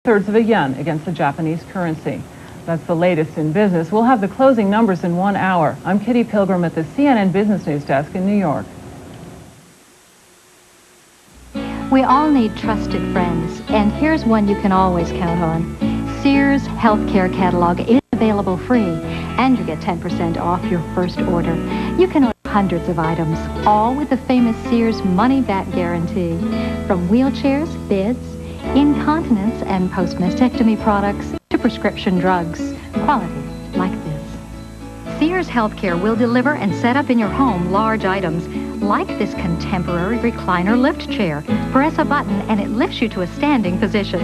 2/3 of a yen against the Japanese currency. That's the latest in business. We'll have the closing numbers in 1 hour. I'm Kitty Pilgrim at the CNN Business News Desk in New York. We all need trusted friends, and here's one you can always count on. Sears Healthcare Catalog is available free, and you get 10% off your first order. You can order hundreds of items, all with the famous Sears money-back guarantee. From wheelchairs, beds, incontinence and post-mastectomy products to prescription drugs. Quality like this. Sears Healthcare will deliver and set up in your home large items like this contemporary recliner lift chair. Press a button and it lifts you to a standing position.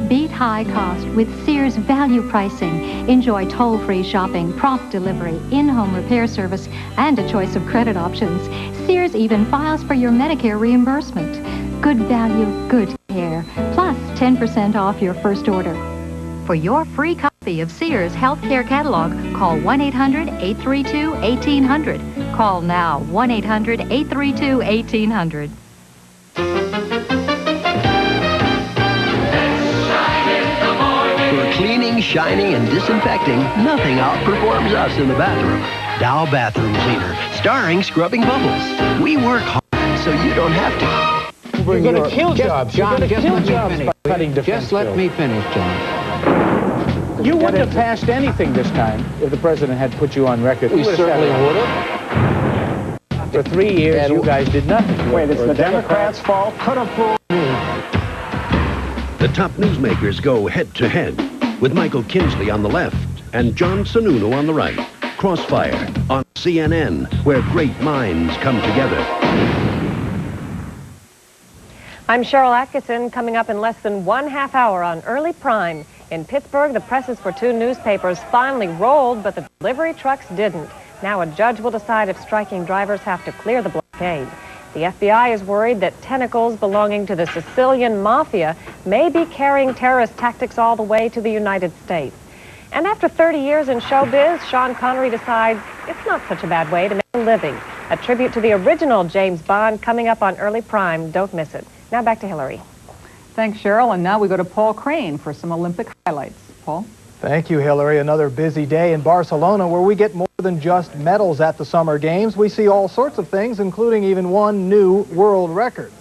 Beat high cost with Sears value pricing. Enjoy toll-free shopping, prompt delivery, in-home repair service, and a choice of credit options. Sears even files for your Medicare reimbursement. Good value, good care, plus 10% off your first order. For your free copy of Sears Healthcare Catalog, call 1-800-832-1800. Call now, 1-800-832-1800. For cleaning, shining, and disinfecting, nothing outperforms us in the bathroom. Dow Bathroom Cleaner, starring Scrubbing Bubbles. We work hard so you don't have to. You're going to kill jobs. John, You're going to kill jobs by cutting defense Just let me finish, John. You wouldn't have passed anything this time if the president had put you on record. We certainly would have. For 3 years, you guys did nothing. Wait, it's the Democrats' fault? Could have fooled me. The top newsmakers go head-to-head with Michael Kinsley on the left and John Sununu on the right. Crossfire on CNN, where great minds come together. I'm Sharyl Attkisson, coming up in less than 1/2 hour on Early Prime. In Pittsburgh, the presses for 2 newspapers finally rolled, but the delivery trucks didn't. Now a judge will decide if striking drivers have to clear the blockade. The FBI is worried that tentacles belonging to the Sicilian mafia may be carrying terrorist tactics all the way to the United States. And after 30 years in showbiz, Sean Connery decides it's not such a bad way to make a living. A tribute to the original James Bond coming up on Early Prime. Don't miss it. Now back to Hilary. Thanks, Cheryl. And now we go to Paul Crane for some Olympic highlights. Paul? Thank you, Hilary. Another busy day in Barcelona where we get more than just medals at the Summer Games. We see all sorts of things, including even one new world record.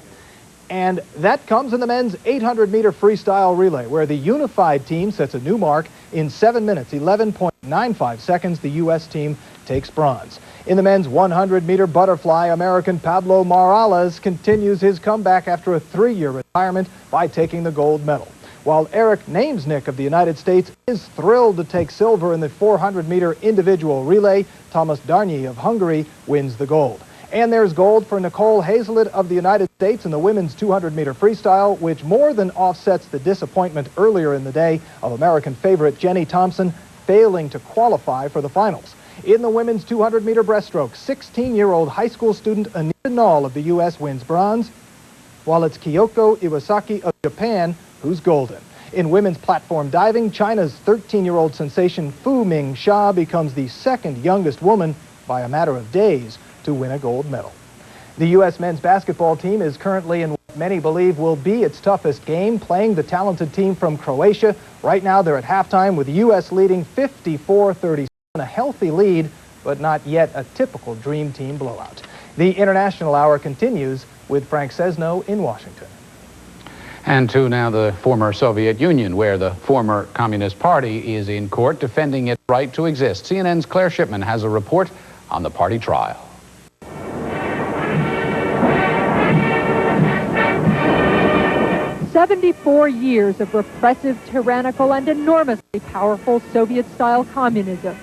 And that comes in the men's 800-meter freestyle relay, where the unified team sets a new mark in 7 minutes, 11.95 seconds. The U.S. team takes bronze. In the men's 100-meter butterfly, American Pablo Morales continues his comeback after a 3-year retirement by taking the gold medal. While Eric Namesnick of the United States is thrilled to take silver in the 400-meter individual relay, Thomas Darnyi of Hungary wins the gold. And there's gold for Nicole Hazelit of the United States in the women's 200-meter freestyle, which more than offsets the disappointment earlier in the day of American favorite Jenny Thompson failing to qualify for the finals. In the women's 200-meter breaststroke, 16-year-old high school student Anita Nall of the U.S. wins bronze, while it's Kyoko Iwasaki of Japan who's golden. In women's platform diving, China's 13-year-old sensation Fu Ming-sha becomes the second youngest woman by a matter of days to win a gold medal. The U.S. men's basketball team is currently in what many believe will be its toughest game, playing the talented team from Croatia. Right now they're at halftime with the U.S. leading 54-37, a healthy lead, but not yet a typical dream team blowout. The International Hour continues with Frank Sesno in Washington. And to now the former Soviet Union, where the former Communist Party is in court defending its right to exist. CNN's Claire Shipman has a report on the party trial. 74 years of repressive, tyrannical, and enormously powerful Soviet-style communism.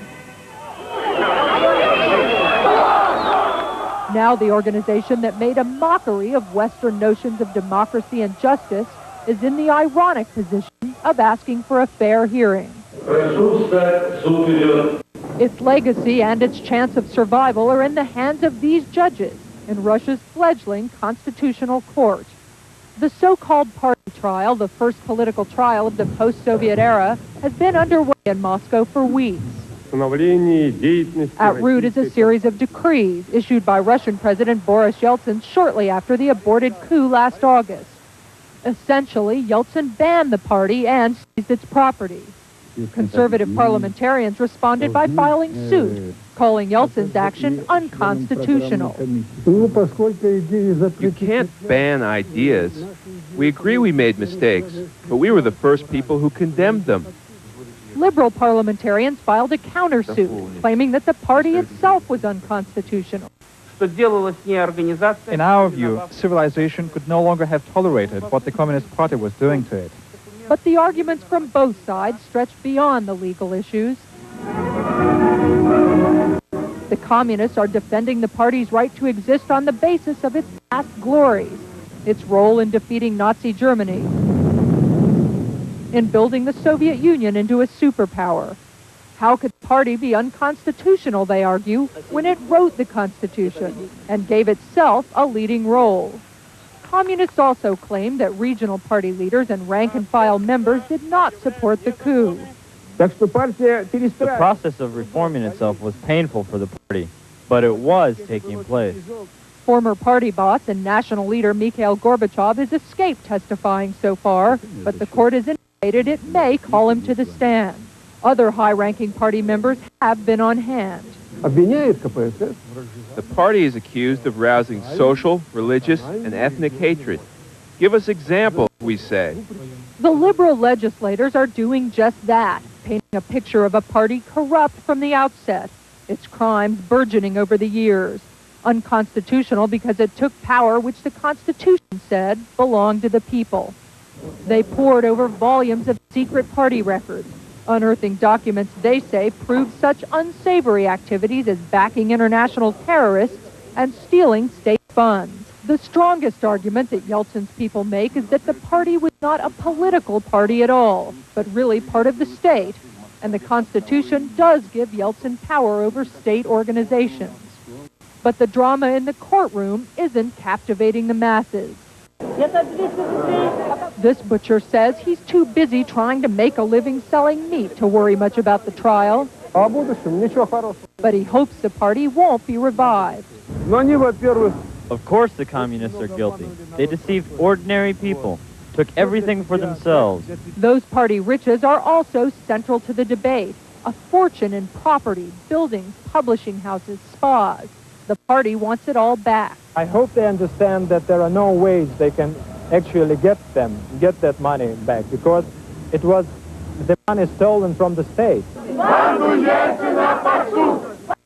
Now the organization that made a mockery of Western notions of democracy and justice is in the ironic position of asking for a fair hearing. Its legacy and its chance of survival are in the hands of these judges in Russia's fledgling constitutional court. The so-called party trial, the first political trial of the post-Soviet era, has been underway in Moscow for weeks. At root is a series of decrees issued by Russian President Boris Yeltsin shortly after the aborted coup last August. Essentially, Yeltsin banned the party and seized its property. Conservative parliamentarians responded by filing suit, calling Yeltsin's action unconstitutional. You can't ban ideas. We agree we made mistakes, but we were the first people who condemned them. Liberal parliamentarians filed a countersuit, claiming that the party itself was unconstitutional. In our view, civilization could no longer have tolerated what the Communist Party was doing to it. But the arguments from both sides stretch beyond the legal issues. The communists are defending the party's right to exist on the basis of its past glories, its role in defeating Nazi Germany, in building the Soviet Union into a superpower. How could the party be unconstitutional, they argue, when it wrote the Constitution and gave itself a leading role? Communists also claim that regional party leaders and rank-and-file members did not support the coup. The process of reforming itself was painful for the party, but it was taking place. Former party boss and national leader Mikhail Gorbachev has escaped testifying so far, but the court has indicated it may call him to the stand. Other high-ranking party members have been on hand. The party is accused of rousing social, religious, and ethnic hatred. Give us examples, we say. The liberal legislators are doing just that, painting a picture of a party corrupt from the outset, its crimes burgeoning over the years. Unconstitutional because it took power which the Constitution said belonged to the people. They pored over volumes of secret party records, unearthing documents they say prove such unsavory activities as backing international terrorists and stealing state funds. The strongest argument that Yeltsin's people make is that the party was not a political party at all, but really part of the state, and the Constitution does give Yeltsin power over state organizations. But the drama in the courtroom isn't captivating the masses. This butcher says he's too busy trying to make a living selling meat to worry much about the trial. But he hopes the party won't be revived. Of course the communists are guilty. They deceived ordinary people, took everything for themselves. Those party riches are also central to the debate. A fortune in property, buildings, publishing houses, spas. The party wants it all back. I hope they understand that there are no ways they can actually get that money back, because it was the money stolen from the state.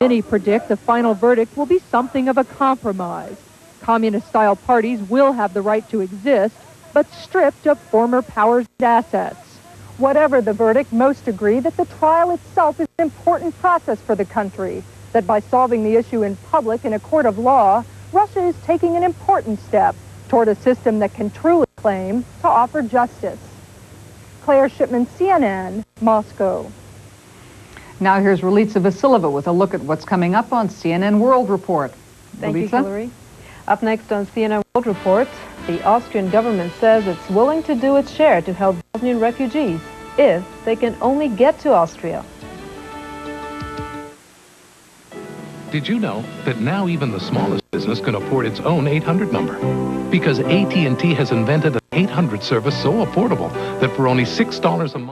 Many predict the final verdict will be something of a compromise. Communist-style parties will have the right to exist, but stripped of former powers and assets. Whatever the verdict, most agree that the trial itself is an important process for the country, that by solving the issue in public in a court of law, Russia is taking an important step toward a system that can truly claim to offer justice. Claire Shipman, CNN, Moscow. Now here's Ralitsa Vassileva with a look at what's coming up on CNN World Report. Thank you, Ralitsa? Hilary. Up next on CNN World Report, the Austrian government says it's willing to do its share to help Bosnian refugees if they can only get to Austria. Did you know that now even the smallest business can afford its own 800 number? Because AT&T has invented an 800 service so affordable that for only $6 a month,